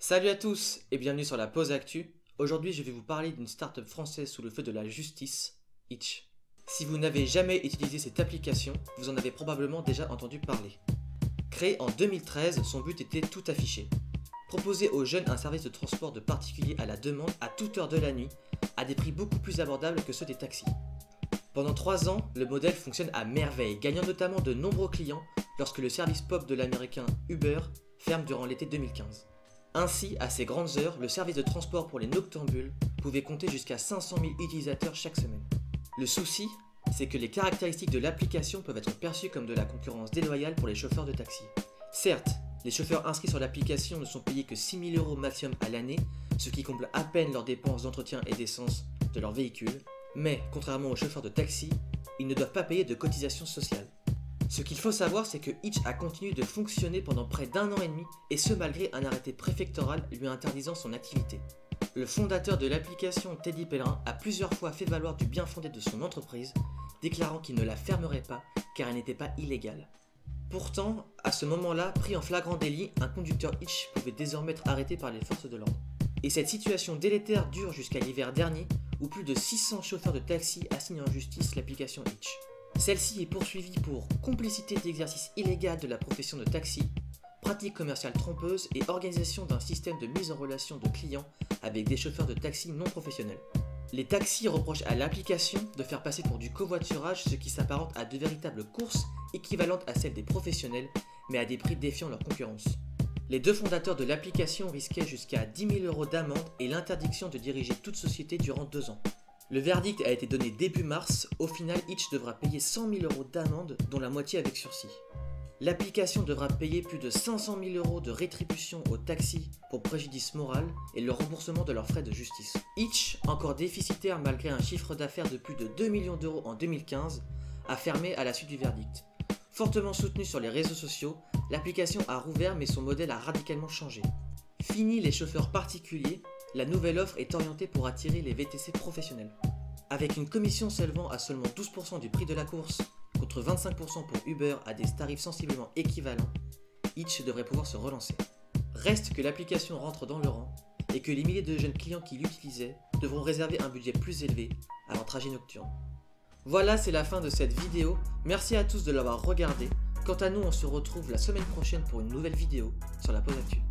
Salut à tous et bienvenue sur la Pause Actu. Aujourd'hui, je vais vous parler d'une startup française sous le feu de la justice, Hitch. Si vous n'avez jamais utilisé cette application, vous en avez probablement déjà entendu parler. Créée en 2013, son but était tout affiché. Proposer aux jeunes un service de transport de particuliers à la demande à toute heure de la nuit, à des prix beaucoup plus abordables que ceux des taxis. Pendant 3 ans, le modèle fonctionne à merveille, gagnant notamment de nombreux clients lorsque le service pop de l'américain Uber ferme durant l'été 2015. Ainsi, à ces grandes heures, le service de transport pour les noctambules pouvait compter jusqu'à 500 000 utilisateurs chaque semaine. Le souci, c'est que les caractéristiques de l'application peuvent être perçues comme de la concurrence déloyale pour les chauffeurs de taxi. Certes, les chauffeurs inscrits sur l'application ne sont payés que 6 000 € maximum à l'année, ce qui comble à peine leurs dépenses d'entretien et d'essence de leur véhicule, mais contrairement aux chauffeurs de taxi, ils ne doivent pas payer de cotisations sociales. Ce qu'il faut savoir, c'est que Hitch a continué de fonctionner pendant près d'1 an et demi, et ce malgré un arrêté préfectoral lui interdisant son activité. Le fondateur de l'application, Teddy Pellerin, a plusieurs fois fait valoir du bien fondé de son entreprise, déclarant qu'il ne la fermerait pas car elle n'était pas illégale. Pourtant, à ce moment-là, pris en flagrant délit, un conducteur Hitch pouvait désormais être arrêté par les forces de l'ordre. Et cette situation délétère dure jusqu'à l'hiver dernier, où plus de 600 chauffeurs de taxi assignent en justice l'application Hitch. Celle-ci est poursuivie pour complicité d'exercice illégal de la profession de taxi, pratique commerciale trompeuse et organisation d'un système de mise en relation de clients avec des chauffeurs de taxi non professionnels. Les taxis reprochent à l'application de faire passer pour du covoiturage, ce qui s'apparente à de véritables courses équivalentes à celles des professionnels, mais à des prix défiant leur concurrence. Les deux fondateurs de l'application risquaient jusqu'à 10 000 € d'amende et l'interdiction de diriger toute société durant 2 ans. Le verdict a été donné début mars, au final Hitch devra payer 100 000 € d'amende, dont la moitié avec sursis. L'application devra payer plus de 500 000 € de rétribution aux taxis pour préjudice moral et le remboursement de leurs frais de justice. Hitch, encore déficitaire malgré un chiffre d'affaires de plus de 2 millions d'euros en 2015, a fermé à la suite du verdict. Fortement soutenue sur les réseaux sociaux, l'application a rouvert mais son modèle a radicalement changé. Fini les chauffeurs particuliers, la nouvelle offre est orientée pour attirer les VTC professionnels. Avec une commission s'élevant à seulement 12% du prix de la course, contre 25% pour Uber à des tarifs sensiblement équivalents, Hitch devrait pouvoir se relancer. Reste que l'application rentre dans le rang et que les milliers de jeunes clients qui l'utilisaient devront réserver un budget plus élevé à leur trajet nocturne. Voilà, c'est la fin de cette vidéo. Merci à tous de l'avoir regardé. Quant à nous, on se retrouve la semaine prochaine pour une nouvelle vidéo sur la Pause Actu.